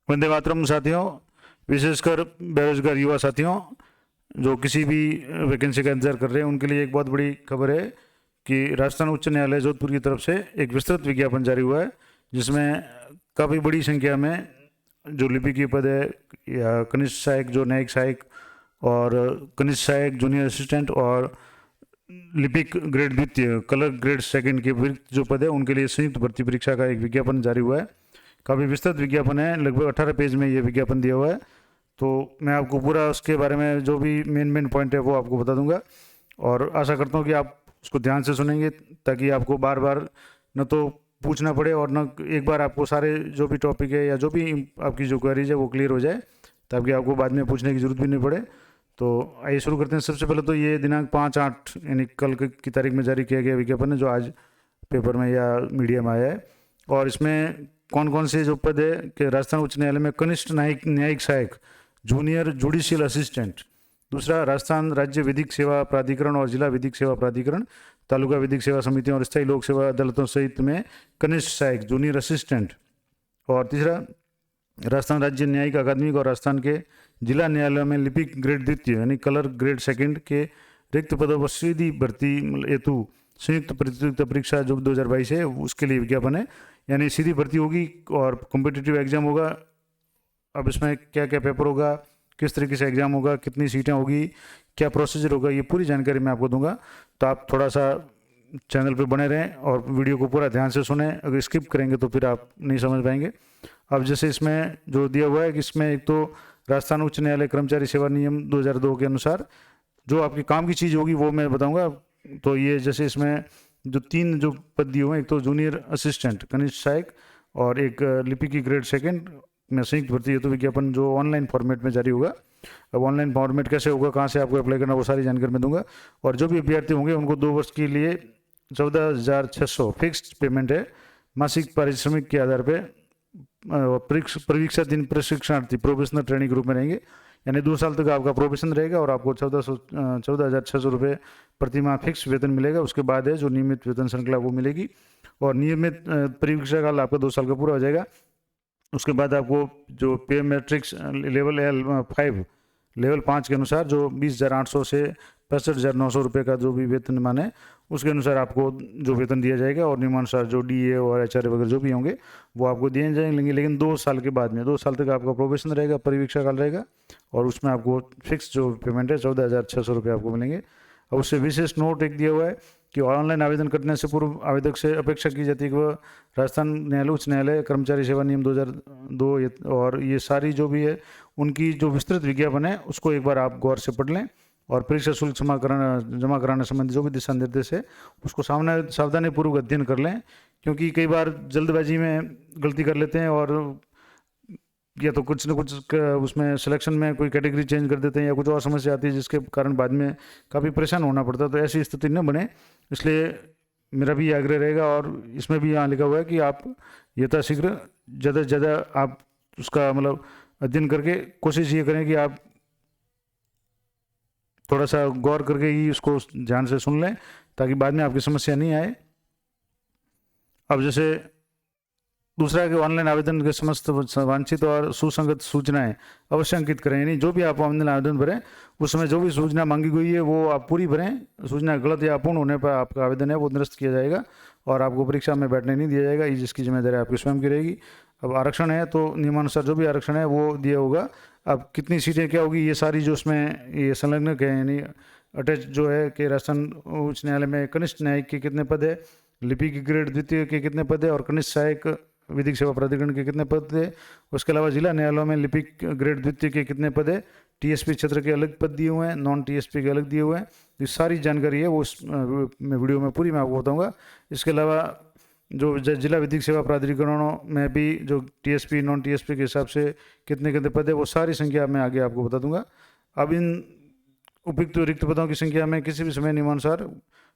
वंदे मातरम साथियों, विशेषकर बेरोजगार युवा साथियों जो किसी भी वैकेंसी का इंतजार कर रहे हैं, उनके लिए एक बहुत बड़ी खबर है कि राजस्थान उच्च न्यायालय जोधपुर की तरफ से एक विस्तृत विज्ञापन जारी हुआ है, जिसमें काफ़ी बड़ी संख्या में जो लिपिकीय पद है या कनिष्ठ सहायक जो न्यायिक सहायक और कनिष्ठ सहायक जूनियर असिस्टेंट और लिपिक ग्रेड द्वितीय कलर ग्रेड सेकंड के विरुद्ध जो पद है उनके लिए संयुक्त भर्ती परीक्षा का एक विज्ञापन जारी हुआ है। काफ़ी विस्तृत विज्ञापन है, लगभग 18 पेज में ये विज्ञापन दिया हुआ है। तो मैं आपको पूरा उसके बारे में जो भी मेन पॉइंट है वो आपको बता दूंगा और आशा करता हूँ कि आप उसको ध्यान से सुनेंगे, ताकि आपको बार बार न तो पूछना पड़े और न एक बार आपको सारे जो भी टॉपिक है या जो भी आपकी जो क्वेरीज है वो क्लियर हो जाए, ताकि आपको बाद में पूछने की ज़रूरत भी नहीं पड़े। तो आइए शुरू करते हैं। सबसे पहले तो ये दिनांक 5/8 यानी कल की तारीख में जारी किया गया विज्ञापन है, जो आज पेपर में या मीडिया में आया है। और इसमें कौन कौन से जो पद है कि राजस्थान उच्च न्यायालय में कनिष्ठ न्यायिक सहायक जूनियर जुडिशियल असिस्टेंट, दूसरा राजस्थान राज्य विधिक सेवा प्राधिकरण और जिला विधिक सेवा प्राधिकरण, तालुका विधिक सेवा समितियों और स्थायी लोक सेवा अदालतों सहित में कनिष्ठ सहायक जूनियर असिस्टेंट, और तीसरा राजस्थान राज्य न्यायिक अकादमिक और राजस्थान के जिला न्यायालयों में लिपिक ग्रेड द्वितीय यानी कलर ग्रेड सेकंड के रिक्त पदों पर सीधी भर्ती हेतु संयुक्त प्रतियोगिता परीक्षा जो 2022 है उसके लिए विज्ञापन है। यानी सीधी भर्ती होगी और कॉम्पिटिटिव एग्जाम होगा। अब इसमें क्या क्या पेपर होगा, किस तरीके से एग्जाम होगा, कितनी सीटें होगी, क्या प्रोसीजर होगा, ये पूरी जानकारी मैं आपको दूंगा। तो आप थोड़ा सा चैनल पे बने रहें और वीडियो को पूरा ध्यान से सुने। अगर स्किप करेंगे तो फिर आप नहीं समझ पाएंगे। अब जैसे इसमें जो दिया हुआ है कि इसमें एक तो राजस्थान उच्च न्यायालय कर्मचारी सेवा नियम 2002 के अनुसार जो आपकी काम की चीज़ होगी वो मैं बताऊंगा। तो ये जैसे इसमें जो 3 जो पद दिए हुए हैं, एक तो जूनियर असिस्टेंट कनिष्ठ सहायक और एक लिपि की ग्रेड सेकंड में संयुक्त भर्ती हेतु विज्ञापन जो ऑनलाइन फॉर्मेट में जारी होगा। अब ऑनलाइन फॉर्मेट कैसे होगा, कहाँ से आपको अप्लाई करना, वो सारी जानकारी मैं दूंगा। और जो भी अभ्यर्थी होंगे उनको 2 वर्ष के लिए 14,600 फिक्स्ड पेमेंट है मासिक पारिश्रमिक के आधार पर। परीक्षा दिन प्रशिक्षणार्थी प्रोफेशनल ट्रेनिंग के रूप में रहेंगे, यानी 2 साल तक आपका प्रोफेशन रहेगा और आपको 14,600 रुपये प्रति माह फिक्स वेतन मिलेगा। उसके बाद है जो नियमित वेतन श्रृंखला वो मिलेगी और नियमित परीक्षा काल आपका 2 साल का पूरा हो जाएगा। उसके बाद आपको जो पे मैट्रिक्स लेवल 5 के अनुसार जो 20,800 से 65,900 रुपये का जो भी वेतन माने उसके अनुसार आपको जो वेतन दिया जाएगा और नियमानुसार जो डीए और एचआर वगैरह जो भी होंगे वो आपको दिए जाएंगे। लेकिन 2 साल के बाद में 2 साल तक आपका प्रोबेशन रहेगा, परीक्षा काल रहेगा और उसमें आपको फिक्स जो पेमेंट है 14,600 रुपये आपको मिलेंगे। और उससे विशेष नोट एक दिया हुआ है कि ऑनलाइन आवेदन करने से पूर्व आवेदक से अपेक्षा की जाती है कि वह राजस्थान न्यायालय उच्च न्यायालय कर्मचारी सेवा नियम 2002 और ये सारी जो भी है उनकी जो विस्तृत विज्ञापन है उसको एक बार आप गौर से पढ़ लें और परीक्षा शुल्क जमा कराने संबंधी जो भी दिशा निर्देश है उसको सावधानी पूर्वक अध्ययन कर लें, क्योंकि कई बार जल्दबाजी में गलती कर लेते हैं और या तो कुछ न कुछ उसमें सिलेक्शन में कोई कैटेगरी चेंज कर देते हैं या कुछ और समस्या आती है जिसके कारण बाद में काफ़ी परेशान होना पड़ता है। तो ऐसी स्थिति न बने, इसलिए मेरा भी आग्रह रहेगा। और इसमें भी यहाँ लिखा हुआ है कि आप यथाशीघ्र ज़्यादा से ज़्यादा आप उसका मतलब अध्ययन करके कोशिश ये करें कि आप थोड़ा सा गौर करके ही उसको ध्यान से सुन लें ताकि बाद में आपकी समस्या नहीं आए। अब जैसे दूसरा कि ऑनलाइन आवेदन के समस्त वांछित और सुसंगत सूचनाएं अवश्य अंकित करें, यानी जो भी आप ऑनलाइन आवेदन भरें उसमें जो भी सूचना मांगी गई है वो आप पूरी भरें। सूचना गलत या अपूर्ण होने पर आपका आवेदन है वो निरस्त किया जाएगा और आपको परीक्षा में बैठने नहीं दिया जाएगा, जिसकी जिम्मेदारी आपकी स्वयं की रहेगी। अब आरक्षण है तो नियमानुसार जो भी आरक्षण है वो दिया होगा। अब कितनी सीटें क्या होगी ये सारी जो उसमें ये संलग्नक है यानी अटैच जो है कि राजस्थान उच्च न्यायालय में कनिष्ठ न्यायिक के कितने पद है, लिपि की ग्रेड द्वितीय के कितने पद है और कनिष्ठ सहायक विधिक सेवा प्राधिकरण के कितने पद है। उसके अलावा जिला न्यायालयों में लिपिक ग्रेड द्वितीय के कितने पद है, टीएसपी क्षेत्र के अलग पद दिए हुए हैं, नॉन टीएसपी के अलग दिए हुए हैं। ये सारी जानकारी है वो वीडियो में पूरी मैं आपको बताऊँगा। इसके अलावा जो जिला विधिक सेवा प्राधिकरणों में भी जो टीएसपी नॉन टीएसपी के हिसाब से कितने कितने पद है वो सारी संख्या मैं आगे आपको बता दूंगा। अब इन उपयुक्त रिक्त पदों की संख्या में किसी भी समय नियमानुसार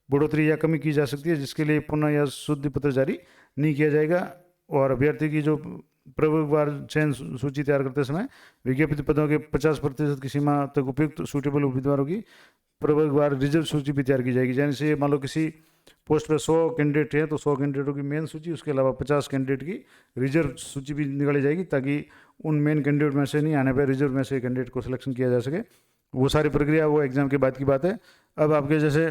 बढ़ोतरी या कमी की जा सकती है, जिसके लिए पुनः या शुद्धि पत्र जारी नहीं किया जाएगा। और अभ्यर्थी की जो प्रवर्गवार चयन सूची तैयार करते समय विज्ञापित पदों के 50% की सीमा तक उपयुक्त सूटेबल उम्मीदवारों की प्रवर्गवार रिजर्व सूची भी तैयार की जाएगी। जैसे मान लो किसी पोस्ट पे 100 कैंडिडेट हैं तो 100 कैंडिडेटों की मेन सूची, उसके अलावा 50 कैंडिडेट की रिजर्व सूची भी निकाली जाएगी, ताकि उन मेन कैंडिडेट में से नहीं आने पर रिजर्व में से कैंडिडेट को सिलेक्शन किया जा सके। वो सारी प्रक्रिया वो एग्ज़ाम के बाद की बात है। अब आपके जैसे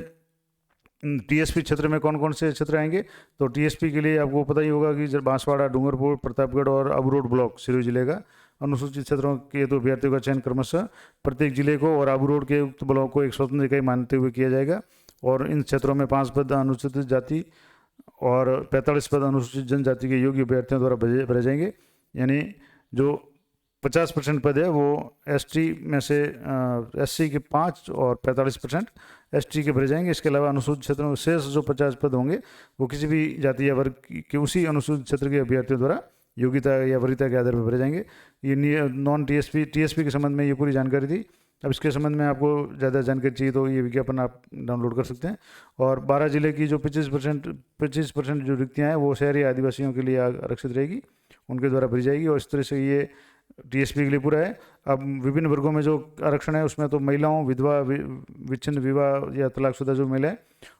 टीएसपी क्षेत्र में कौन कौन से क्षेत्र आएंगे, तो टीएसपी के लिए आपको पता ही होगा कि बांसवाड़ा, डूंगरपुर, प्रतापगढ़ और अबू ब्लॉक सिरोही जिले का अनुसूचित क्षेत्रों के तो अभ्यर्थियों का चयन क्रमशः प्रत्येक जिले को और अबू के उक्त ब्लॉक को एक स्वतंत्र इकाई मानते हुए किया जाएगा। और इन क्षेत्रों में 5 पद अनुसूचित जाति और 45 पद अनुसूचित जनजाति के योग्य अभ्यर्थियों द्वारा भरे जाएंगे। यानी जो 50% पद है वो एसटी में से एससी के 5 और 45% एसटी के भरे जाएंगे। इसके अलावा अनुसूचित क्षेत्रों में शेष जो 50 पद होंगे वो किसी भी जाति या वर्ग के उसी अनुसूचित क्षेत्र के अभ्यर्थियों द्वारा योग्यता या वरीयता के आधार पर भरे जाएंगे। ये नॉन टीएसपी के संबंध में ये पूरी जानकारी थी। अब इसके संबंध में आपको ज़्यादा जानकारी चाहिए तो ये विज्ञापन आप डाउनलोड कर सकते हैं। और 12 जिले की जो 25% जो रिक्तियाँ हैं वो शहरी आदिवासियों के लिए आरक्षित रहेगी, उनके द्वारा भरी जाएगी। और इस तरह से ये टीएसपी के लिए पूरा है। अब विभिन्न वर्गों में जो आरक्षण है उसमें तो महिलाओं, विधवा, विच्छिन्न विवाह या तलाकशुदा जो महिला है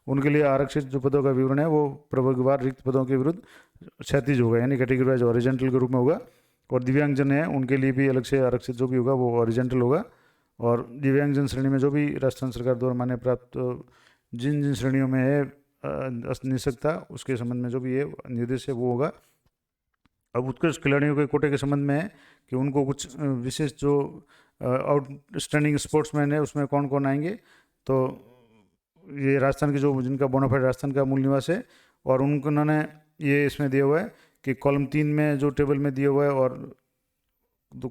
उनके लिए आरक्षित जो पदों का विवरण है वो प्रवर्गवार रिक्त पदों के विरुद्ध क्षैतिज होगा, यानी कैटेगरी वाइज हॉरिजॉन्टल के रूप में होगा। और दिव्यांगजन है उनके लिए भी अलग से आरक्षित जो भी होगा वो हॉरिजॉन्टल होगा। और दिव्यांगजन श्रेणी में जो भी राजस्थान सरकार द्वारा मान्य प्राप्त जिन जिन श्रेणियों में है निःशक्तता, उसके संबंध में जो भी है निर्देश है वो होगा। अब उत्कृष्ट खिलाड़ियों के कोटे के संबंध में है कि उनको कुछ विशेष जो आउटस्टैंडिंग स्पोर्ट्समैन है उसमें कौन कौन आएंगे, तो ये राजस्थान के जो जिनका बोनाफाइड राजस्थान का मूल निवास है और उन्होंने ये इसमें दिया हुआ है कि कॉलम 3 में जो टेबल में दिया हुआ है और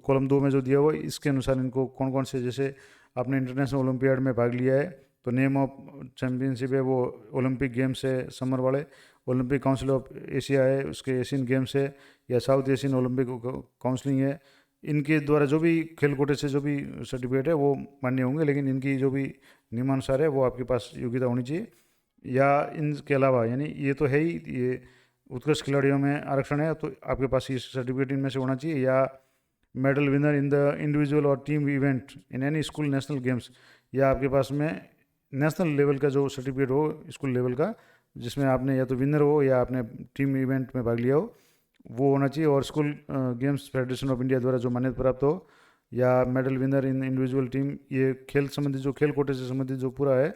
कॉलम 2 में जो दिया हुआ है इसके अनुसार इनको कौन कौन से, जैसे आपने इंटरनेशनल ओलंपियाड में भाग लिया है तो नेम ऑफ चैम्पियनशिप है वो ओलंपिक गेम्स है समर वाले, ओलंपिक काउंसिल ऑफ एशिया है उसके एशियन गेम्स है, या साउथ एशियन ओलंपिक काउंसलिंग है। इनके द्वारा जो भी खेल कोटे से जो भी सर्टिफिकेट है वो मान्य होंगे, लेकिन इनकी जो भी नियमानुसार है वो आपके पास योग्यता होनी चाहिए। या इनके अलावा, यानी ये तो है ही, ये उत्कृष्ट खिलाड़ियों में आरक्षण है तो आपके पास ये सर्टिफिकेट इनमें से होना चाहिए। या medal winner in the individual और team event in any school national games, या आपके पास में नेशनल लेवल का जो सर्टिफिकेट हो स्कूल लेवल का, जिसमें आपने या तो विनर हो या आपने टीम इवेंट में भाग लिया हो, वो होना चाहिए। और school games federation of India द्वारा जो मान्यता प्राप्त हो, या मेडल विनर इन इंडिविजुअल टीम, ये खेल संबंधित जो खेल कोटे से संबंधित जो पूरा है।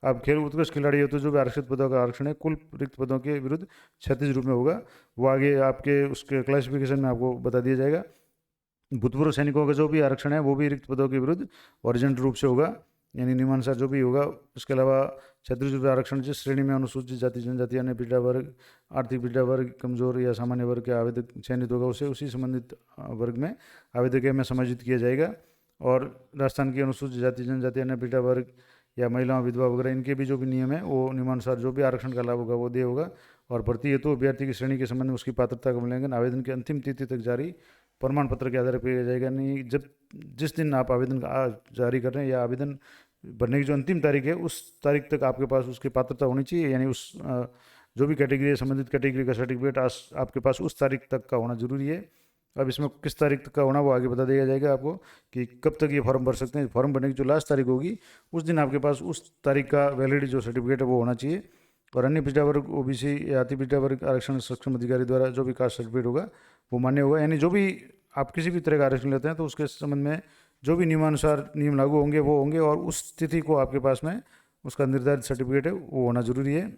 आप खेल उत्कृष्ट खिलाड़ी हो तो जो भी आरक्षित पदों का आरक्षण है कुल रिक्त पदों के विरुद्ध 36 रूप में होगा, वो आगे आपके उसके क्लासिफिकेशन में आपको बता दिया जाएगा। भूतपूर्व सैनिकों का जो भी आरक्षण है वो भी रिक्त पदों के विरुद्ध हॉरिजॉन्टल रूप से होगा, यानी नियमानुसार जो भी होगा। उसके अलावा 36 रूप आरक्षण जिस श्रेणी में अनुसूचित जाति जनजाति अन्य पिछड़ा वर्ग, आर्थिक पिछड़ा वर्ग, कमजोर या सामान्य वर्ग के आवेदक चयनित होगा उसे उसी संबंधित वर्ग में आवेदक में समायोजित किया जाएगा। और राजस्थान की अनुसूचित जाति जनजाति अन्य पिछड़ा वर्ग या महिलाओं, विधवा वगैरह इनके भी जो भी नियम है वो नियमानुसार जो भी आरक्षण का लाभ होगा वो दे होगा। और भर्ती हेतु अभ्यर्थी की श्रेणी के संबंध में उसकी पात्रता का मूल्यांकन आवेदन की अंतिम तिथि तक जारी प्रमाण पत्र के आधार पर किया जाएगा। नहीं, जब जिस दिन आप आवेदन जारी कर रहे हैं या आवेदन भरने की जो अंतिम तारीख है उस तारीख तक आपके पास उसकी पात्रता होनी चाहिए, यानी उस जो भी कैटेगरी है संबंधित कैटेगरी का सर्टिफिकेट आपके पास उस तारीख तक का होना जरूरी है। अब इसमें किस तारीख तक का होना वो आगे बता दिया जाएगा आपको कि कब तक ये फॉर्म भर सकते हैं। फॉर्म भरने की जो लास्ट तारीख होगी उस दिन आपके पास उस तारीख का वैलिड जो सर्टिफिकेट है वो होना चाहिए। और अन्य पिछड़ा वर्ग, ओबीसी या अति पिछड़ा वर्ग आरक्षण सक्षम अधिकारी द्वारा जो भी कास्ट सर्टिफिकेट होगा वो मान्य होगा। यानी जो भी आप किसी भी तरह का आरक्षण लेते हैं तो उसके संबंध में जो भी नियमानुसार नियम लागू होंगे वो होंगे, और उस तिथि को आपके पास में उसका निर्धारित सर्टिफिकेट है वो होना जरूरी है।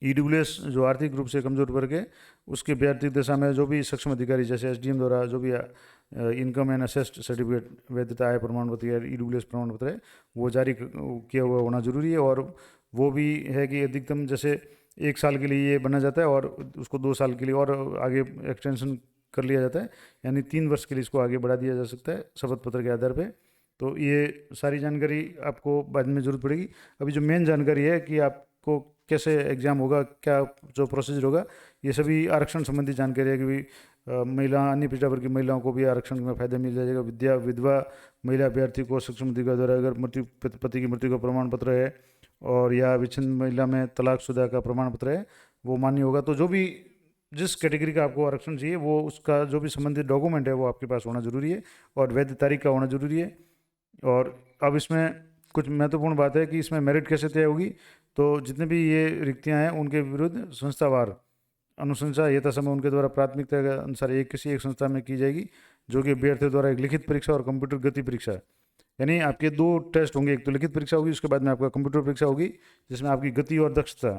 ईडब्ल्यूएस जो आर्थिक रूप से कमजोर वर्ग है उसके आर्थिक दशा में जो भी सक्षम अधिकारी जैसे एसडीएम द्वारा जो भी इनकम एंड असेस्ट सर्टिफिकेट, वैधता आय प्रमाण पत्र या ईडब्ल्यूएस प्रमाण पत्र है वो जारी किया हुआ होना जरूरी है। और वो भी है कि अधिकतम जैसे 1 साल के लिए ये बना जाता है और उसको 2 साल के लिए और आगे एक्सटेंशन कर लिया जाता है, यानी 3 वर्ष के लिए इसको आगे बढ़ा दिया जा सकता है शपथ पत्र के आधार पे। तो ये सारी जानकारी आपको बाद में जरूरत पड़ेगी। अभी जो मेन जानकारी है कि आपको कैसे एग्ज़ाम होगा, क्या जो प्रोसीजर होगा, ये सभी आरक्षण संबंधी जानकारी है कि महिला, अन्य पिछड़ा वर्ग की महिलाओं को भी आरक्षण में फ़ायदा मिल जाएगा। विधवा महिला अभ्यर्थी को सक्षम अधिकारी द्वारा अगर पति की मृत्यु का प्रमाण पत्र है और या विच्छिन्न महिला में तलाकशुदा का प्रमाण पत्र है वो मान्य होगा। तो जो भी जिस कैटेगरी का आपको आरक्षण चाहिए वो उसका जो भी संबंधित डॉक्यूमेंट है वो आपके पास होना जरूरी है और वैध तारीख का होना जरूरी है। और अब इसमें कुछ महत्वपूर्ण बात है कि इसमें मेरिट कैसे तय होगी। तो जितने भी ये रिक्तियां हैं उनके विरुद्ध संस्थावार अनुशंसा यथा समय उनके द्वारा प्राथमिकता के अनुसार किसी एक संस्था में की जाएगी, जो कि अभ्यर्थियों द्वारा एक लिखित परीक्षा और कंप्यूटर गति परीक्षा, यानी आपके 2 टेस्ट होंगे। एक तो लिखित परीक्षा होगी, उसके बाद में आपका कंप्यूटर परीक्षा होगी, जिसमें आपकी गति और दक्षता,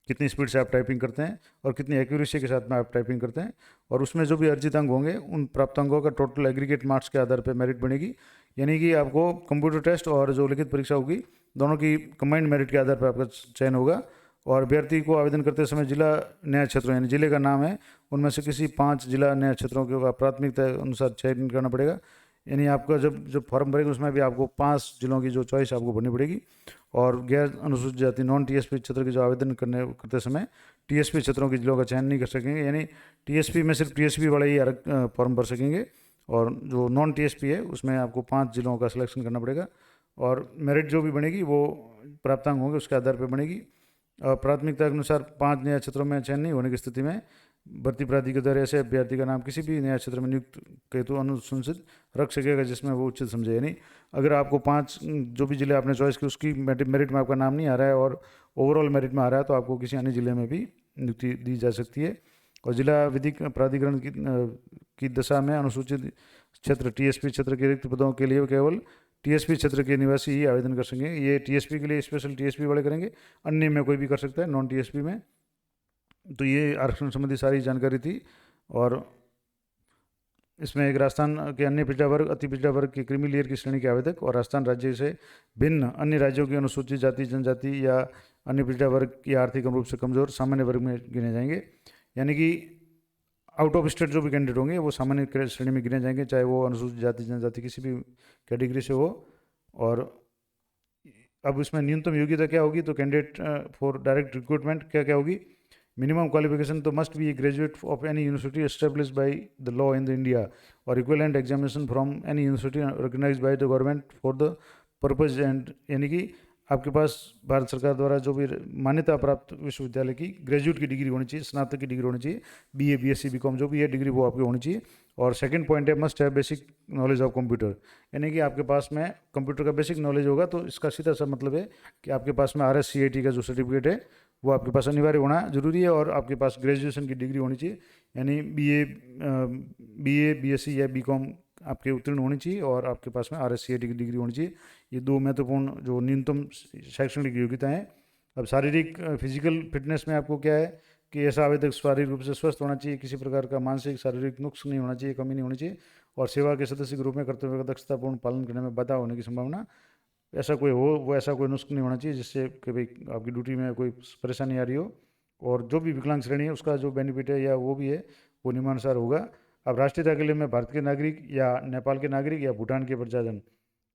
कितनी स्पीड से आप टाइपिंग करते हैं और कितनी एक्यूरेसी के साथ में आप टाइपिंग करते हैं, और उसमें जो भी अर्जित अंक होंगे उन प्राप्त अंकों का टोटल एग्रीगेट मार्क्स के आधार पर मेरिट बनेगी। यानी कि आपको कंप्यूटर टेस्ट और जो लिखित परीक्षा होगी दोनों की कंबाइंड मेरिट के आधार पर आपका चयन होगा। और अभ्यर्थी को आवेदन करते समय जिला न्याय क्षेत्रों, यानी जिले का नाम है उनमें से किसी 5 जिला न्याय क्षेत्रों के प्राथमिकता अनुसार चयन करना पड़ेगा। यानी आपका जब फॉर्म भरेगा उसमें भी आपको 5 जिलों की जो चॉइस आपको भरनी पड़ेगी। और गैर अनुसूचित जाति नॉन टीएसपी क्षेत्र के जो आवेदन करते समय टीएसपी क्षेत्रों के जिलों का चयन नहीं कर सकेंगे, यानी टीएसपी में सिर्फ टीएसपी वाले ही फॉर्म भर सकेंगे, और जो नॉन टीएसपी है उसमें आपको 5 जिलों का सिलेक्शन करना पड़ेगा। और मेरिट जो भी बनेगी वो प्राप्तांक होंगे उसके आधार पर बनेगी। प्राथमिकता के अनुसार 5 नया क्षेत्रों में चयन नहीं होने की स्थिति में भर्ती प्राधिकरण द्वारा ऐसे अभ्यर्थी का नाम किसी भी नया क्षेत्र में नियुक्त हेतु अनुशंसित रख सकेगा जिसमें वो उचित समझे। यानी अगर आपको 5 जो भी जिले आपने चॉइस की उसकी मेरिट में आपका नाम नहीं आ रहा है और ओवरऑल मेरिट में आ रहा है, तो आपको किसी अन्य जिले में भी नियुक्ति दी जा सकती है। और जिला विधिक प्राधिकरण की दशा में अनुसूचित क्षेत्र टीएसपी क्षेत्र के रिक्त पदों के लिए केवल टीएसपी क्षेत्र के निवासी ही आवेदन कर सकेंगे। ये टीएसपी के लिए स्पेशल टीएसपी वाले करेंगे, अन्य में कोई भी कर सकता है नॉन टीएसपी में। तो ये आरक्षण संबंधी सारी जानकारी थी। और इसमें एक राजस्थान के अन्य पिछड़ा वर्ग, अति पिछड़ा वर्ग के क्रीमी लेयर की श्रेणी के आवेदक और राजस्थान राज्य से भिन्न अन्य राज्यों की अनुसूचित जाति जनजाति या अन्य पिछड़ा वर्ग या आर्थिक रूप से कमजोर सामान्य वर्ग में गिने जाएंगे। यानी कि आउट ऑफ स्टेट जो भी कैंडिडेट होंगे वो सामान्य श्रेणी में गिने जाएंगे, चाहे वो अनुसूचित जाति जनजाति किसी भी कैटेगरी से हो। और अब इसमें न्यूनतम योग्यता क्या होगी, तो कैंडिडेट फॉर डायरेक्ट रिक्रूटमेंट क्या क्या होगी। मिनिमम क्वालिफिकेशन तो must be a graduate of any university established by the law in the India और equivalent examination from any university recognised by the government for the purpose and, यानी कि आपके पास भारत सरकार द्वारा जो भी मान्यता प्राप्त विश्वविद्यालय की ग्रेजुएट की डिग्री होनी चाहिए, स्नातक की डिग्री होनी चाहिए, बीए बीएससी बीकॉम जो भी है डिग्री वो आपकी होनी चाहिए। और सेकंड पॉइंट है मस्ट है बेसिक नॉलेज ऑफ कंप्यूटर, यानी कि आपके पास में कंप्यूटर का बेसिक नॉलेज होगा। तो इसका सीधा सा मतलब है कि आपके पास में RSCIT का जो सर्टिफिकेट है वो आपके पास अनिवार्य होना जरूरी है, और आपके पास ग्रेजुएशन की डिग्री होनी चाहिए, यानी बीए बीएससी या बीकॉम आपके उत्तीर्ण होनी चाहिए, और आपके पास में RSCIT की डिग्री होनी चाहिए। ये 2 महत्वपूर्ण जो न्यूनतम शैक्षणिक योग्यता हैं। अब शारीरिक फिजिकल फिटनेस में आपको क्या है कि ऐसा आवेदक शारीरिक रूप से स्वस्थ होना चाहिए, किसी प्रकार का मानसिक शारीरिक नुक्स नहीं होना चाहिए, कमी नहीं होनी चाहिए, और सेवा के सदस्य के रूप में कर्तव्य का दक्षतापूर्ण पालन करने में बाधा होने की संभावना ऐसा कोई हो, वो ऐसा कोई नुस्ख नहीं होना चाहिए जिससे कि भाई आपकी ड्यूटी में कोई परेशानी आ रही हो। और जो भी विकलांग श्रेणी है उसका जो बेनिफिट है या वो भी है वो नियमानुसार होगा। अब राष्ट्रीयता के लिए में भारत के नागरिक या नेपाल के नागरिक या भूटान के प्रजाजन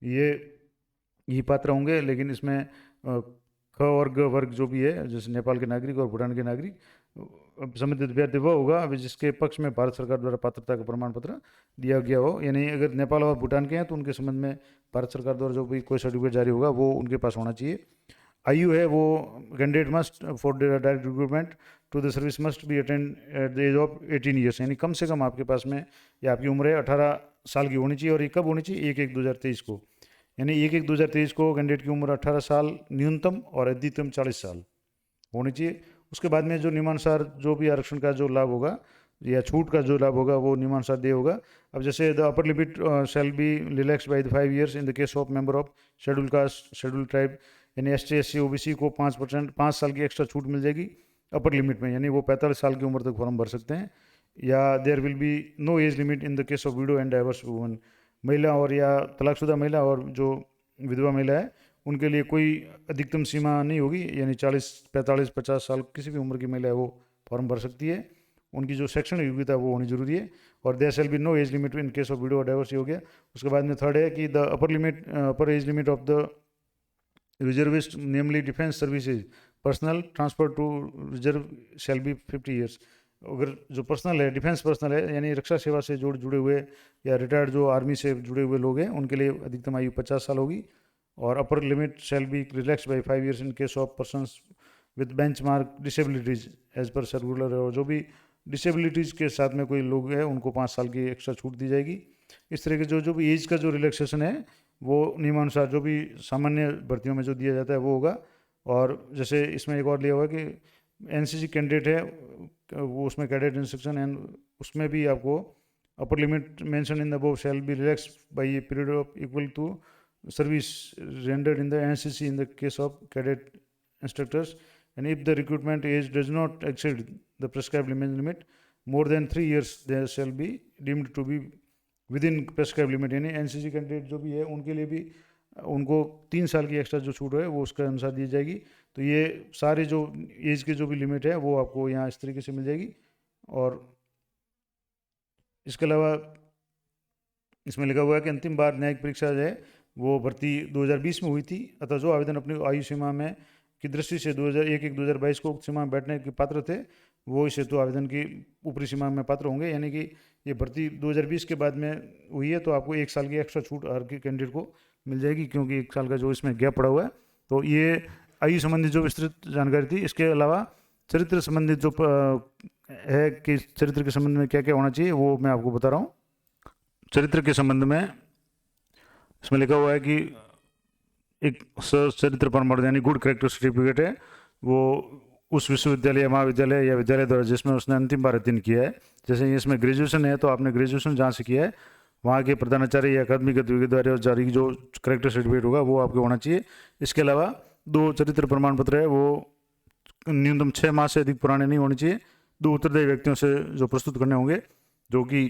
ये पात्र होंगे, लेकिन इसमें ख और ग वर्ग जो भी है जैसे नेपाल के नागरिक और भूटान के नागरिक संबंधित अभ्यर्थी वह होगा अभी जिसके पक्ष में भारत सरकार द्वारा पात्रता का प्रमाण पत्र दिया गया हो। यानी अगर नेपाल और भूटान के हैं तो उनके संबंध में भारत सरकार द्वारा जो भी कोई सर्टिफिकेट जारी होगा वो उनके पास होना चाहिए। आयु है वो candidate must for direct recruitment to the service must be attend at the age of 18 years, यानी कम से कम आपके पास में या आपकी उम्र 18 साल की होनी चाहिए। और ये कब होनी चाहिए, 1/1/2023 को, यानी 1/1/2023 को कैंडिडेट की उम्र 18 साल न्यूनतम और अधिकतम 40 साल होनी चाहिए। उसके बाद में जो नियमानुसार जो भी आरक्षण का जो लाभ होगा या छूट का जो लाभ होगा वो नियमानुसार दे होगा। अब जैसे the upper limit shall be relax by the 5 years in the case of member of schedule caste schedule tribe, यानी ST SC OBC को 5 साल की एक्स्ट्रा छूट मिल जाएगी अपर लिमिट में, यानी वो 45 साल की उम्र तक फॉर्म भर सकते हैं। या there will be no age limit in the case of widow and divorce woman, महिला और या तलाकशुदा महिला और जो विधवा महिला है उनके लिए कोई अधिकतम सीमा नहीं होगी, यानी 40 45 50 साल किसी भी उम्र की महिला है वो फॉर्म भर सकती है। उनकी जो शैक्षणिक योग्यता वो होनी जरूरी है। और there shall be no age limit in case of widow और डाइवर्स हो गया। उसके बाद में थर्ड है कि the upper age limit of the reservist namely defence services personnel transfer to reserve shall be 50 years. अगर जो पर्सनल है डिफेंस पर्सनल है यानी रक्षा सेवा से जुड़े हुए या रिटायर्ड जो आर्मी से जुड़े हुए लोग हैं उनके लिए अधिकतम आयु 50 साल होगी। और upper limit shall be relax by 5 years in case of persons with benchmark disabilities as per circular. और जो भी डिसेबिलिटीज़ के साथ में कोई लोग हैं उनको 5 साल की एक्स्ट्रा छूट दी जाएगी। इस तरह के जो भी एज का जो रिलैक्सेशन है वो नियमानुसार जो भी सामान्य भर्तियों में जो दिया जाता है वो होगा। और जैसे इसमें एक और लिया हुआ है कि एनसीसी कैंडिडेट है वो उसमें कैडेट इंस्ट्रक्शन एंड उसमें भी आपको upper limit mention in the above shall be relax by a period of equal to service rendered in the NCC in the case of cadet instructors, and if the recruitment age does not exceed the prescribed limit more than 3 years, they shall be deemed to be within prescribed limit। यानी NCC candidate जो भी है उनके लिए भी उनको 3 साल की एक्स्ट्रा जो छूट है वो उसके अनुसार दी जाएगी। तो ये सारे जो एज के जो भी लिमिट है वो आपको यहाँ इस तरीके से मिल जाएगी। और इसके अलावा इसमें लिखा हुआ है कि अंतिम बार न्यायिक परीक्षा जो है वो भर्ती 2020 में हुई थी, अतः जो आवेदन अपनी आयु सीमा में की दृष्टि से 2001-2022 को उक्त सीमा में बैठने के पात्र थे वो इस हेतु आवेदन की ऊपरी सीमा में पात्र होंगे। यानी कि ये भर्ती 2020 के बाद में हुई है तो आपको 1 साल की एक्स्ट्रा छूट हर के कैंडिडेट को मिल जाएगी, क्योंकि 1 साल का जो इसमें गैप पड़ा हुआ है। तो ये आयु संबंधी जो विस्तृत जानकारी थी। इसके अलावा चरित्र संबंधित जो है कि चरित्र के संबंध में क्या क्या होना चाहिए वो मैं आपको बता रहा हूँ। चरित्र के संबंध में इसमें लिखा हुआ है कि एक चरित्र प्रमाण यानी गुड कैरेक्टर सर्टिफिकेट है वो उस विश्वविद्यालय या महाविद्यालय या विद्यालय द्वारा जिसमें उसने अंतिम बार अध्ययन किया है। जैसे इसमें ग्रेजुएशन है तो आपने ग्रेजुएशन जहाँ से किया है वहाँ के प्रधानाचार्य या अकादमिक गतिविधि द्वारा जारी जो कैरेक्टर सर्टिफिकेट होगा वो आपके होना चाहिए। इसके अलावा 2 चरित्र प्रमाण पत्र है वो न्यूनतम 6 माह से अधिक पुराने नहीं होने चाहिए। 2 उत्तरदायी व्यक्तियों से जो प्रस्तुत करने होंगे जो कि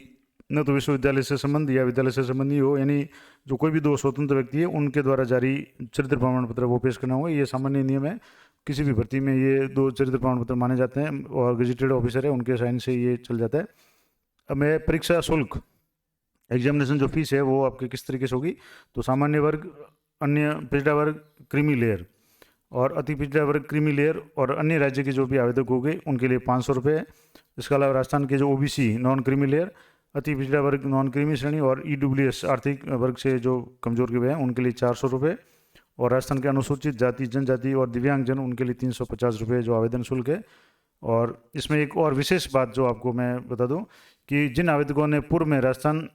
न तो विश्वविद्यालय से संबंध या विद्यालय से संबंधी हो, यानी जो कोई भी 2 स्वतंत्र व्यक्ति है उनके द्वारा जारी चरित्र प्रमाण पत्र वो पेश करना होगा। ये सामान्य नियम है, किसी भी भर्ती में ये 2 चरित्र प्रमाण पत्र माने जाते हैं और गेजेटेड ऑफिसर है उनके साइन से ये चल जाता है। अब मैं परीक्षा शुल्क एग्जामिनेशन जो फीस है वो आपके किस तरीके से होगी, तो सामान्य वर्ग, अन्य पिछड़ा वर्ग, क्रीमी लेयर और अति पिछड़ा वर्ग, क्रीमी लेयर और अन्य राज्य के जो भी आवेदक होंगे उनके लिए 500 रुपये। इसके अलावा राजस्थान के जो ओबीसी नॉन क्रीमी लेयर, अति पिछड़ा वर्ग नॉन क्रीमी श्रेणी और ईडब्ल्यूएस आर्थिक वर्ग से जो कमजोर के हुए हैं उनके लिए 400 रुपये और राजस्थान के अनुसूचित जाति, जनजाति और दिव्यांगजन उनके लिए 350 रुपये जो आवेदन शुल्क है। और इसमें एक और विशेष बात जो आपको मैं बता दूं कि जिन आवेदकों ने पूर्व में राजस्थान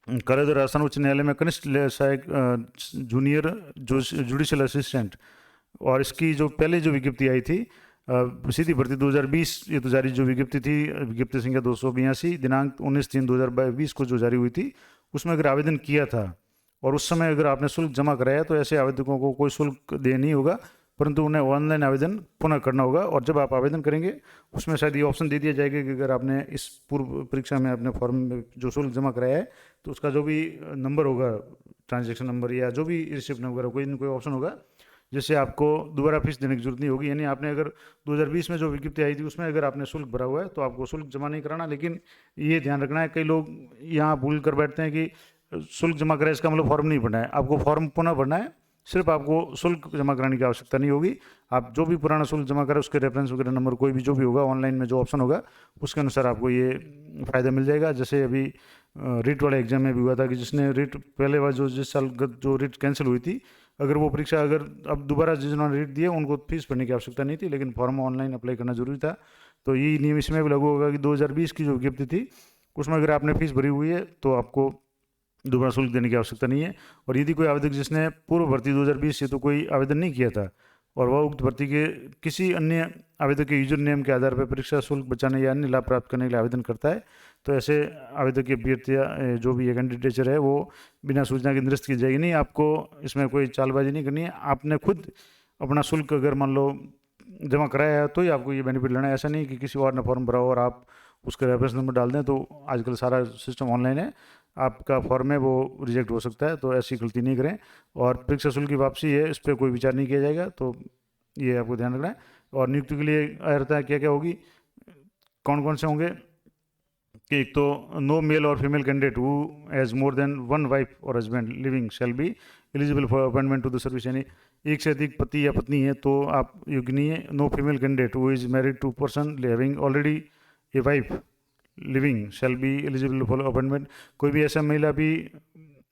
राजस्थान उच्च न्यायालय में कनिष्ठ सहायक जूनियर जो जुडिशियल असिस्टेंट और इसकी जो पहले जो विज्ञप्ति आई थी सीधी भर्ती 2020 ये तो जारी जो विज्ञप्ति थी, विज्ञप्ति संख्या 282 दिनांक 19/3/2020 को जो जारी हुई थी उसमें अगर आवेदन किया था और उस समय अगर आपने शुल्क जमा कराया तो ऐसे आवेदकों को कोई शुल्क दे नहीं होगा, परंतु उन्हें ऑनलाइन आवेदन पुनः करना होगा। और जब आप आवेदन करेंगे उसमें शायद ये ऑप्शन दे दिया जाएगा कि अगर आपने इस पूर्व परीक्षा में अपने फॉर्म में जो शुल्क जमा कराया है तो उसका जो भी नंबर होगा, ट्रांजेक्शन नंबर या जो भी रिसिप्ट नंबर कोई ऑप्शन होगा जिससे आपको दोबारा फीस देने की जरूरत नहीं होगी। यानी आपने अगर 2020 में जो विज्ञप्ति आई थी उसमें अगर आपने शुल्क भरा हुआ है तो आपको शुल्क जमा नहीं कराना। लेकिन ये ध्यान रखना है, कई लोग यहाँ भूल कर बैठते हैं कि शुल्क जमा कराए इसका मतलब फॉर्म नहीं भरना है। आपको फॉर्म पुनः भरना है, सिर्फ आपको शुल्क जमा कराने की आवश्यकता नहीं होगी। आप जो भी पुराना शुल्क जमा करें उसके रेफरेंस वगैरह नंबर कोई भी जो भी होगा ऑनलाइन में जो ऑप्शन होगा उसके अनुसार आपको ये फ़ायदा मिल जाएगा। जैसे अभी रिट वाले एग्जाम में भी हुआ था कि जिसने रिट पहले बार जो जिस साल जो रिट कैंसिल हुई थी अगर वो परीक्षा अगर अब दोबारा जिन्होंने रिट दिए उनको फीस भरने की आवश्यकता नहीं थी, लेकिन फॉर्म ऑनलाइन अप्लाई करना जरूरी था। तो यही नियम इसमें भी लागू होगा कि 2020 की जो विज्ञप्ति थी उसमें अगर आपने फीस भरी हुई है तो आपको दोबारा शुल्क देने की आवश्यकता नहीं है। और यदि कोई आवेदक जिसने पूर्व भर्ती 2020 से तो कोई आवेदन नहीं किया था और वह उक्त भर्ती के किसी अन्य आवेदक के यूजर नेम के आधार पर परीक्षा शुल्क बचाने या अन्य लाभ प्राप्त करने के लिए आवेदन करता है तो ऐसे आवेदक की अभ्यर्थियाँ जो भी कैंडिडेचर है वो बिना सूचना के निरस्त की जाएगी नहीं। आपको इसमें कोई चालबाजी नहीं करनी है। आपने खुद अपना शुल्क अगर मान लो जमा कराया है तो ही आपको ये बेनिफिट लेना है। ऐसा नहीं कि किसी और ने फॉर्म भरा हो और आप उसका रेफरेंस नंबर डाल दें, तो आजकल सारा सिस्टम ऑनलाइन है, आपका फॉर्म है वो रिजेक्ट हो सकता है। तो ऐसी गलती नहीं करें। और परीक्षा शुल्क की वापसी है इस पर कोई विचार नहीं किया जाएगा, तो ये आपको ध्यान रखना है। और नियुक्ति के लिए अर्हता है क्या क्या होगी, कौन कौन से होंगे कि एक तो नो मेल और female candidate who has more than 1 wife और husband living shall be eligible for appointment to the service. यानी एक से अधिक पति या पत्नी है तो आप योग्य नहीं है। No female candidate who is married to person having already a wife living shall be eligible for appointment. कोई भी ऐसा महिला भी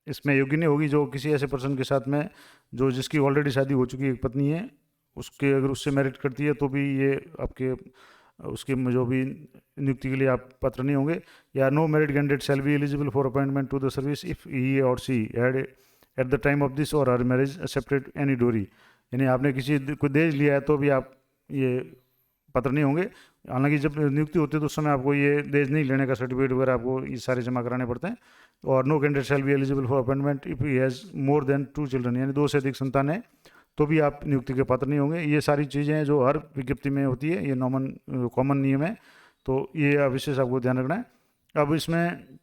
इसमें योग्य नहीं होगी जो किसी ऐसे पर्सन के साथ में जो जिसकी ऑलरेडी शादी हो चुकी एक पत्नी है उसके अगर उससे मैरिट करती है तो भी ये आपके उसके जो भी नियुक्ति के लिए आप पात्र नहीं होंगे। या no married candidate shall be eligible for appointment to the service if he और she had at the time of this और हर मैरिज सेपरेट एनी डोरी, यानी आपने किसी को दहेज लिया है तो भी आप ये पात्र नहीं होंगे। हालांकि जब नियुक्ति होती है तो उस समय आपको ये दहेज नहीं लेने का सर्टिफिकेट वगैरह आपको ये सारे जमा कराने पड़ते हैं। और no candidate shall be eligible for appointment if he has more than 2 children, यानी 2 से अधिक संतान है तो भी आप नियुक्ति के पात्र नहीं होंगे। ये सारी चीज़ें हैं जो हर विज्ञप्ति में होती है, ये कॉमन नियम है, तो ये विशेष आपको ध्यान रखना है। अब इसमें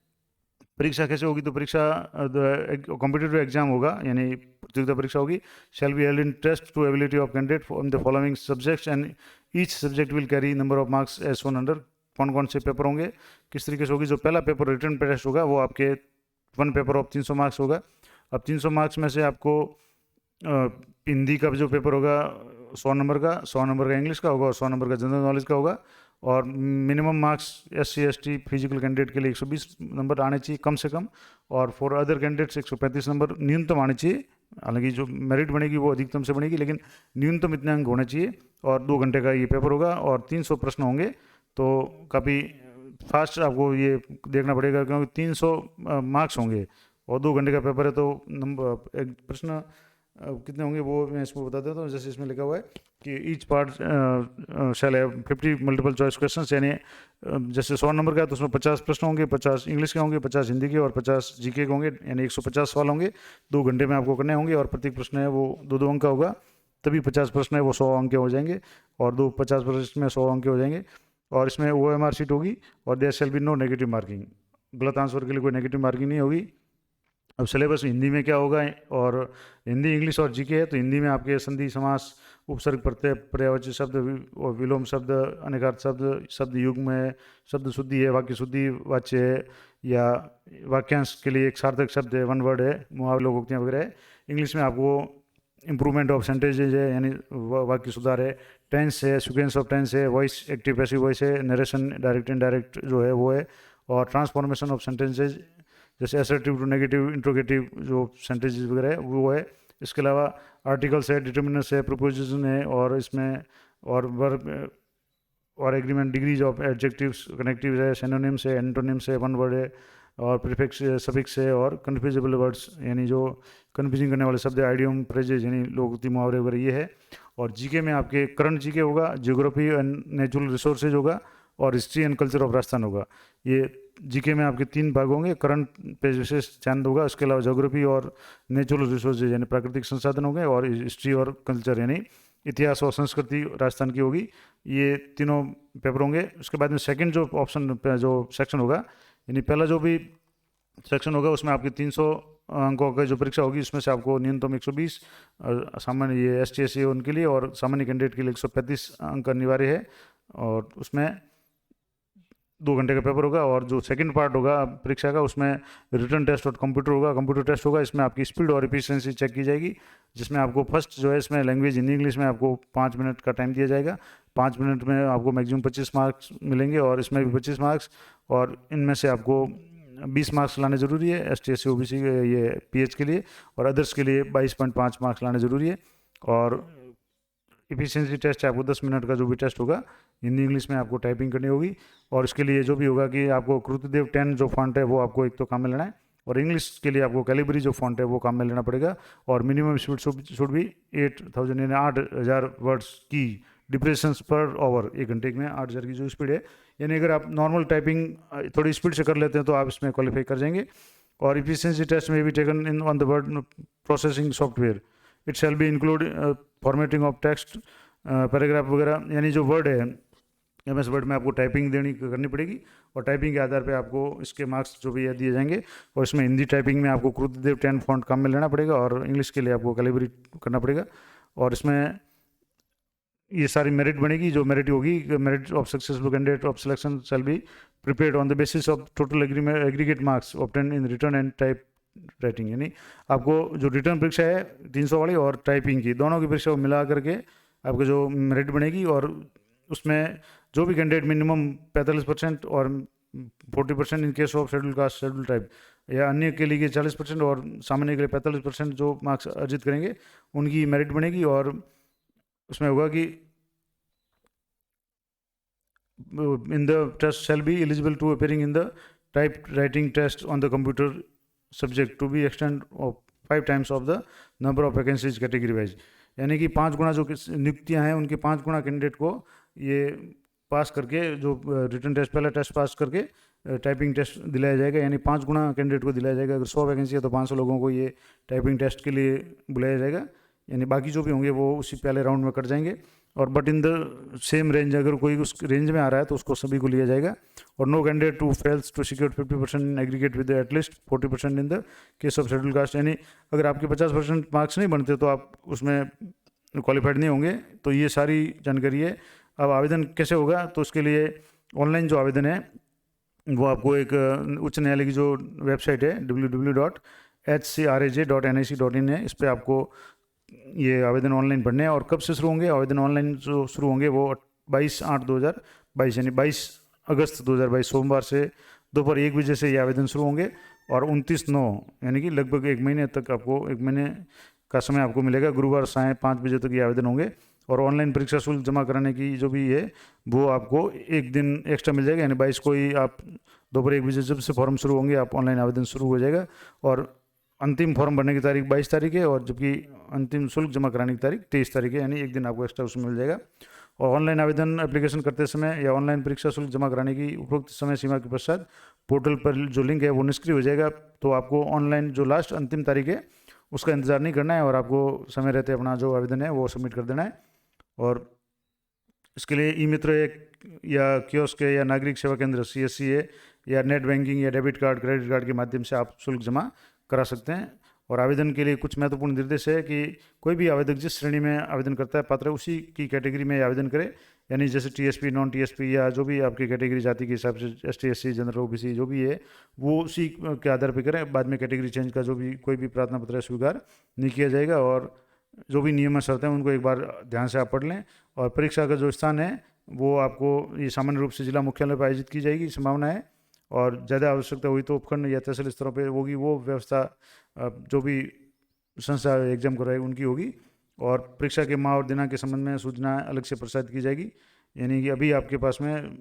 परीक्षा कैसे होगी, तो परीक्षा कॉम्पिटिटिव एग्जाम होगा, यानी प्रतियोगिता परीक्षा होगी। Shall be held in test to ability of candidate from the following subjects and each subject will carry number of marks as shown under. कौन कौन से पेपर होंगे, किस तरीके से होगी। जो पहला पेपर रिटन टेस्ट होगा वो आपके 1 पेपर ऑफ 300 मार्क्स होगा। अब 300 मार्क्स में से आपको हिंदी का जो पेपर होगा 100 नंबर का, 100 नंबर का इंग्लिश का होगा और 100 नंबर का जनरल नॉलेज का होगा। और minimum marks SC ST physical candidate के लिए 120 नंबर आने चाहिए कम से कम, और फॉर अदर कैंडिडेट्स 135 नंबर न्यूनतम आने चाहिए। हालांकि जो मेरिट बनेगी वो अधिकतम से बनेगी, लेकिन न्यूनतम इतने अंक होने चाहिए। और 2 घंटे का ये पेपर होगा और 300 प्रश्न होंगे, तो काफ़ी फास्ट आपको ये देखना पड़ेगा, क्योंकि 300 मार्क्स होंगे और 2 घंटे का पेपर है, तो नंबर एक प्रश्न कितने होंगे वो मैं इसको बता देता हूँ। जैसे इसमें लिखा हुआ है कि each part shall have 50 multiple choice questions, यानी जैसे 100 नंबर का है तो उसमें 50 प्रश्न होंगे, 50 इंग्लिश के होंगे, 50 हिंदी के और 50 GK के होंगे, यानी 150 सवाल होंगे। 2 घंटे में आपको करने होंगे और प्रत्येक प्रश्न है वो 2-2 अंक का होगा, तभी 50 प्रश्न है वो 100 अंक के हो जाएंगे, और 50 प्रश्न में 100 अंक के हो जाएंगे। और इसमें OMR शीट होगी और there shall be no negative marking, गलत आंसर के लिए कोई नेगेटिव मार्किंग नहीं होगी। अब सिलेबस हिंदी में क्या होगा, और हिंदी इंग्लिश और GK है, तो हिंदी में आपके संधि समास उपसर्ग प्रत्यय पर्यायवाची शब्द और विलोम शब्द अनेकार्थ शब्द शब्द युग्म है, शब्द शुद्धि है, वाक्य शुद्धि वाच्य है, या वाक्यांश के लिए एक सार्थक शब्द है, 1 वर्ड है, मुहावरे लोकोक्तियाँ वगैरह है। इंग्लिश में आपको इंप्रूवमेंट ऑफ सेंटेंसेज है, यानी वाक्य सुधार है, टेंस है, सिक्वेंस ऑफ टेंस है, वॉइस एक्टिव पैसिव वॉइस है, नरेशन डायरेक्ट इनडायरेक्ट जो है वो है, और ट्रांसफॉर्मेशन ऑफ सेंटेंसेज जैसे असर्टिव टू नेगेटिव इंट्रोगेटिव जो सेंटेंसेस वगैरह है वो है। इसके अलावा आर्टिकल्स है, डिटर्मिनर्स है, प्रोपोजिशन है, और इसमें और वर्ब और agreement, degrees of adjectives, connectives है, सिनोनिम्स है, एंटोनिम्स है, 1 वर्ड है, और प्रीफिक्स सफिक्स है, और कन्फ्यूजेबल वर्ड्स यानी जो कन्फ्यूजिंग करने वाले शब्द है, आइडियम फ्रेजेज यानी लोकोक्ति मुहावरे वगैरह ये है। और GK में आपके करंट GK होगा, जियोग्राफी एंड नेचुरल रिसोर्सेज होगा, और history and culture of Rajasthan होगा। ये GK में आपके 3 भाग होंगे, करंट पे विशेष ध्यान होगा, इसके अलावा ज्योग्राफी और नेचुरल रिसोर्सेज यानी प्राकृतिक संसाधन होंगे, और हिस्ट्री और कल्चर यानी इतिहास और संस्कृति राजस्थान की होगी। ये तीनों पेपर होंगे। उसके बाद में सेकंड जो ऑप्शन जो सेक्शन होगा, यानी पहला जो भी सेक्शन होगा उसमें आपकी 300 अंकों की जो परीक्षा होगी, उसमें से आपको न्यूनतम 120 सामान्य ये ST SC उनके लिए, और सामान्य कैंडिडेट के लिए 135 अंक अनिवार्य है, और उसमें 2 घंटे का पेपर होगा। और जो सेकंड पार्ट होगा परीक्षा का उसमें रिटन टेस्ट और कंप्यूटर होगा, कंप्यूटर टेस्ट होगा। इसमें आपकी स्पीड और एफिशिएंसी चेक की जाएगी, जिसमें आपको फर्स्ट जो है इसमें लैंग्वेज हिंदी इंग्लिश में आपको 5 मिनट का टाइम दिया जाएगा। 5 मिनट में आपको मैक्सिमम 25 मार्क्स मिलेंगे, और इसमें भी 25 मार्क्स, और इनमें से आपको 20 मार्क्स लाने ज़रूरी है ST SC OBC ये PH के लिए, और अदर्स के लिए 22.5 मार्क्स लाने ज़रूरी है। और एफिशिएंसी टेस्ट है आपको 10 मिनट का जो भी टेस्ट होगा, हिंदी इंग्लिश में आपको टाइपिंग करनी होगी। और इसके लिए जो भी होगा कि आपको कृतिदेव 10 जो फॉन्ट है वो आपको एक तो काम में लेना है, और इंग्लिश के लिए आपको कैलिबरी जो फॉन्ट है वो काम में लेना पड़ेगा। और मिनिमम स्पीड शुड भी 8000 यानी 8000 वर्ड्स की डिप्रेशंस पर आवर, 1 घंटे में 8000 की जो स्पीड है, यानी अगर आप नॉर्मल टाइपिंग थोड़ी स्पीड से कर लेते हैं तो आप इसमें क्वालिफाई कर जाएंगे। और एफिशिएंसी टेस्ट में भी taken in on the word processing software, it shall be include formatting of text paragraph वगैरह, यानी जो वर्ड है MS वर्ड में आपको टाइपिंग करनी पड़ेगी, और टाइपिंग के आधार पे आपको इसके मार्क्स जो भी है दिए जाएंगे। और इसमें हिंदी टाइपिंग में आपको कृतिदेव 10 फॉन्ट काम में लेना पड़ेगा, और इंग्लिश के लिए आपको कैलिबरी करना पड़ेगा। और इसमें ये सारी मेरिट बनेगी, जो मेरिट होगी, merit of successful candidate of selection shall be prepared on the basis of total aggregate marks obtain in written and type writing, यानी आपको जो रिटर्न परीक्षा है 300 वाली और टाइपिंग की दोनों की परीक्षा मिला करके आपको जो मेरिट बनेगी। और उसमें जो भी कैंडिडेट मिनिमम 45% और 40% इन case of schedule caste schedule tribe या अन्य के लिए 40% और सामान्य के लिए 45% जो मार्क्स अर्जित करेंगे उनकी मेरिट बनेगी। और उसमें होगा कि in the test shall be eligible to appearing in the type writing test on the computer subject to be extent of 5 times of the number of vacancies category wise, यानी कि 5 गुना जो नियुक्तियाँ हैं उनके 5 गुना कैंडिडेट को ये पास करके, जो रिटन टेस्ट पहला टेस्ट पास करके टाइपिंग टेस्ट दिलाया जाएगा, यानी 5 गुना कैंडिडेट को दिलाया जाएगा। अगर 100 वैकेंसी है तो 500 लोगों को ये टाइपिंग टेस्ट के लिए बुलाया जाएगा, यानी बाकी जो भी होंगे वो उसी पहले राउंड में कट जाएंगे। और but in the same range, अगर कोई उस रेंज में आ रहा है तो उसको सभी को लिया जाएगा। और no candidate to fails to secure 50% in aggregate with at least 40% in the case of schedule caste, यानी अगर आपके 50% मार्क्स नहीं बनते तो आप उसमें क्वालिफाइड नहीं होंगे। तो ये सारी जानकारी है। अब आवेदन कैसे होगा, तो उसके लिए ऑनलाइन जो आवेदन है वो आपको एक उच्च न्यायालय की जो वेबसाइट है www.hcraj.nic.in है, इस पर आपको ये आवेदन ऑनलाइन भरने हैं। और कब से शुरू होंगे आवेदन ऑनलाइन जो शुरू होंगे वो 22/8/2022 यानी 22 अगस्त 2022 सोमवार से दोपहर 1 बजे से ये आवेदन शुरू होंगे। और 29/9 यानी कि लगभग 1 महीने तक, आपको 1 महीने का समय आपको मिलेगा। गुरुवार साय 5 बजे तक ये आवेदन होंगे। और ऑनलाइन परीक्षा शुल्क जमा कराने की जो भी है वो आपको 1 दिन एक्स्ट्रा मिल जाएगा, यानी 22 को ही आप दोपहर 1 बजे जब से फॉर्म शुरू होंगे आप ऑनलाइन आवेदन शुरू हो जाएगा। और अंतिम फॉर्म भरने की तारीख 22 तारीख है, और जबकि अंतिम शुल्क जमा कराने की तारीख 23 तारीख है, यानी 1 दिन आपको एक्स्ट्रा उसमें मिल जाएगा। और ऑनलाइन आवेदन एप्लीकेशन करते समय या ऑनलाइन परीक्षा शुल्क जमा कराने की उपरोक्त समय सीमा के पश्चात पोर्टल पर जो लिंक है वो निष्क्रिय हो जाएगा। तो आपको ऑनलाइन जो लास्ट अंतिम तारीख है उसका इंतजार नहीं करना है, और आपको समय रहते अपना जो आवेदन है वो सबमिट कर देना है। और इसके लिए ई मित्र या कियोस्क है या नागरिक सेवा केंद्र CSC है या नेट बैंकिंग या डेबिट कार्ड क्रेडिट कार्ड के माध्यम से आप शुल्क जमा करा सकते हैं। और आवेदन के लिए कुछ महत्वपूर्ण निर्देश है कि कोई भी आवेदक जिस श्रेणी में आवेदन करता है पात्र है उसी की कैटेगरी में आवेदन करे, यानी जैसे TSP नॉन TSP या जो भी आपकी कैटेगरी जाति के हिसाब से ST SC जनरल OBC जो भी है वो उसी के आधार पर करें। बाद में कैटेगरी चेंज का जो भी कोई भी प्रार्थना पत्र स्वीकार नहीं किया जाएगा। और जो भी नियम शर्तें हैं उनको एक बार ध्यान से आप पढ़ लें। और परीक्षा का जो स्थान है वो आपको ये सामान्य रूप से जिला मुख्यालय पर आयोजित की जाएगी संभावना है। और ज़्यादा आवश्यकता हुई तो उपखंड या तहसील स्तरों पर होगी वो व्यवस्था, जो भी संस्था एग्जाम करवाएगी उनकी होगी। और परीक्षा के माह और दिनांक के संबंध में सूचना अलग से प्रसारित की जाएगी, यानी कि अभी आपके पास में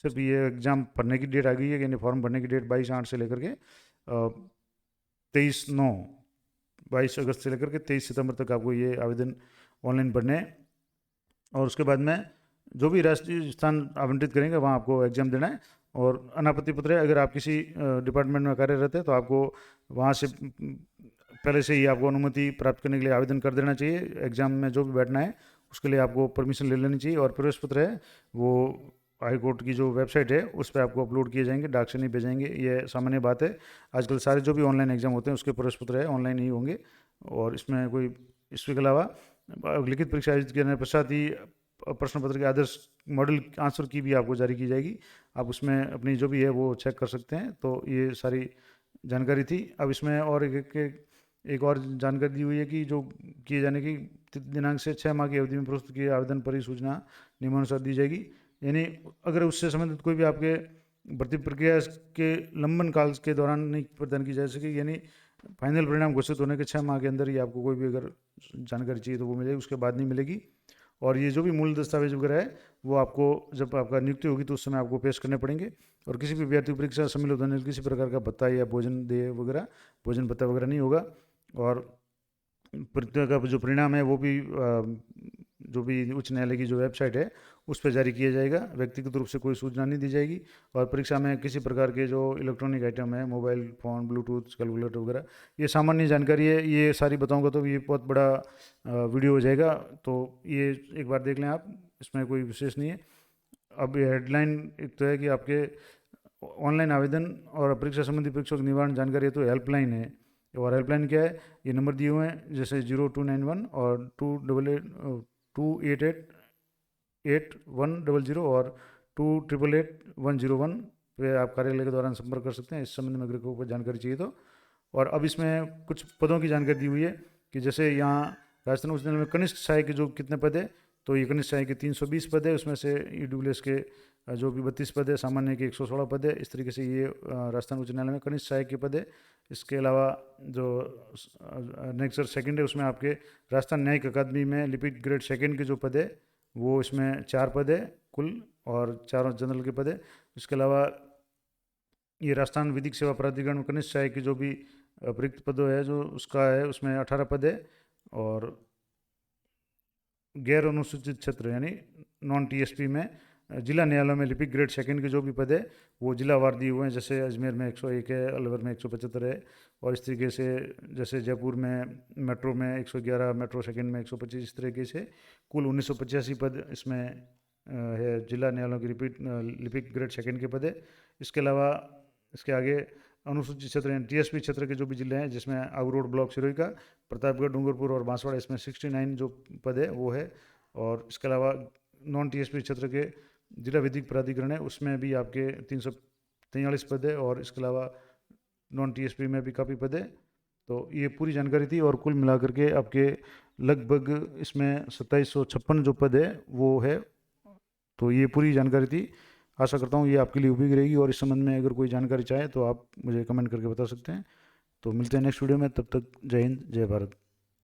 सिर्फ ये एग्ज़ाम भरने की डेट आ गई है, यानी फॉर्म भरने की डेट 22/8 से लेकर के 22 अगस्त से लेकर के 23 सितंबर तक आपको ये आवेदन ऑनलाइन भरने हैं। और उसके बाद में जो भी राष्ट्रीय स्थान आवंटित करेंगे वहाँ आपको एग्जाम देना है। और अनापत्ति पत्र है, अगर आप किसी डिपार्टमेंट में कार्यरत है तो आपको वहाँ से पहले से ही आपको अनुमति प्राप्त करने के लिए आवेदन कर देना चाहिए। एग्जाम में जो भी बैठना है उसके लिए आपको परमिशन ले लेनी चाहिए। और प्रवेश पत्र है वो हाई कोर्ट की जो वेबसाइट है उस पर आपको अपलोड किए जाएंगे, डाक से नहीं भेजेंगे, ये सामान्य बात है। आजकल सारे जो भी ऑनलाइन एग्जाम होते हैं उसके प्रवेश पत्र है ऑनलाइन ही होंगे। और इसमें कोई इसके अलावा लिखित परीक्षा आयोजित करने के पश्चात ही प्रश्न पत्र के आदर्श मॉडल आंसर की भी आपको जारी की जाएगी। आप उसमें अपनी जो भी है वो चेक कर सकते हैं। तो ये सारी जानकारी थी। अब इसमें और एक और जानकारी दी हुई है कि जो किए जाने की दिनांक से 6 माह की अवधि में प्रस्तुत किए आवेदन पर ही सूचना नियमानुसार दी जाएगी, यानी अगर उससे संबंधित कोई भी आपके भर्ती प्रक्रिया के लंबन काल के दौरान नहीं प्रदान की जा सकेगी, यानी फाइनल परिणाम घोषित होने के 6 माह के अंदर ही आपको कोई भी अगर जानकारी चाहिए तो वो मिलेगी, उसके बाद नहीं मिलेगी। और ये जो भी मूल दस्तावेज वगैरह है वो आपको जब आपका नियुक्ति होगी तो उस समय आपको पेश करने पड़ेंगे। और किसी भी विद्यार्थी परीक्षा सम्मिलित होने किसी प्रकार का भत्ता या भोजन देय वगैरह, भोजन भत्ता वगैरह नहीं होगा। और परीक्षा का जो परिणाम है वो भी जो भी उच्च न्यायालय की जो वेबसाइट है उस पर जारी किया जाएगा, व्यक्तिगत रूप से कोई सूचना नहीं दी जाएगी। और परीक्षा में किसी प्रकार के जो इलेक्ट्रॉनिक आइटम है, मोबाइल फ़ोन, ब्लूटूथ, कैलकुलेटर वगैरह, ये सामान्य जानकारी है। ये सारी बताऊंगा तो ये बहुत बड़ा वीडियो हो जाएगा, तो ये एक बार देख लें आप, इसमें कोई विशेष नहीं है। अब ये हेडलाइन एक तो है कि आपके ऑनलाइन आवेदन और परीक्षा संबंधी परीक्षा की निवारण जानकारी है तो हेल्पलाइन है। और हेल्पलाइन क्या है, ये नंबर दिए हुए हैं जैसे 0291 और 2888100 और 288101 पे आप कार्यालय के दौरान संपर्क कर सकते हैं इस संबंध में अगर कोई जानकारी चाहिए तो। और अब इसमें कुछ पदों की जानकारी दी हुई है कि जैसे यहाँ राजस्थान उच्च न्यायालय में कनिष्ठ सहायक के जो कितने पद है, तो ये कनिष्ठ सहायक के 320 पद है, उसमें से EWS के जो भी 32 पद है, सामान्य के 116 पद है। इस तरीके से ये राजस्थान उच्च न्यायालय में कनिष्ठ सहायक के पद है। इसके अलावा जो नेक्स्ट सेकंड है उसमें आपके राजस्थान न्यायिक अकादमी में लिपिक ग्रेड सेकंड के जो पद है वो इसमें 4 पद है कुल, और 4 जनरल के पद है। इसके अलावा ये राजस्थान विधिक सेवा प्राधिकरण में कनिष्ठ सहायक की जो भी रिक्त पद है जो उसका है उसमें 18 पद है। और गैर अनुसूचित क्षेत्र यानी नॉन टीएसपी में जिला न्यायालयों में लिपिक ग्रेड सेकंड के जो भी पद है वो जिलावार दिए हुए हैं। जैसे अजमेर में 101 है, अलवर में 175 है, और इस तरीके से जैसे जयपुर में मेट्रो में 111, मेट्रो सेकंड में 125, इस तरीके से कुल 1985 पद इसमें है जिला न्यायालयों की लिपिक ग्रेड सेकंड के पद है। इसके अलावा इसके आगे अनुसूचित क्षेत्र यानी टीएसपी क्षेत्र के जो भी जिले हैं जिसमें आगू रोड ब्लॉक सिरोही का, प्रतापगढ़, डूंगरपुर और बांसवाड़ा, इसमें 69 जो पद है वो है। और इसके अलावा नॉन टीएसपी क्षेत्र के जिला विधिक प्राधिकरण है उसमें भी आपके 343 पद है, और इसके अलावा नॉन टीएसपी में भी काफ़ी पद है। तो ये पूरी जानकारी थी, और कुल मिलाकर के आपके लगभग इसमें 2756 जो पद है वो है। तो ये पूरी जानकारी थी। आशा करता हूँ ये आपके लिए उपयोगी रहेगी, और इस संबंध में अगर कोई जानकारी चाहे तो आप मुझे कमेंट करके बता सकते हैं। तो मिलते हैं नेक्स्ट वीडियो में, तब तक जय हिंद, जय भारत।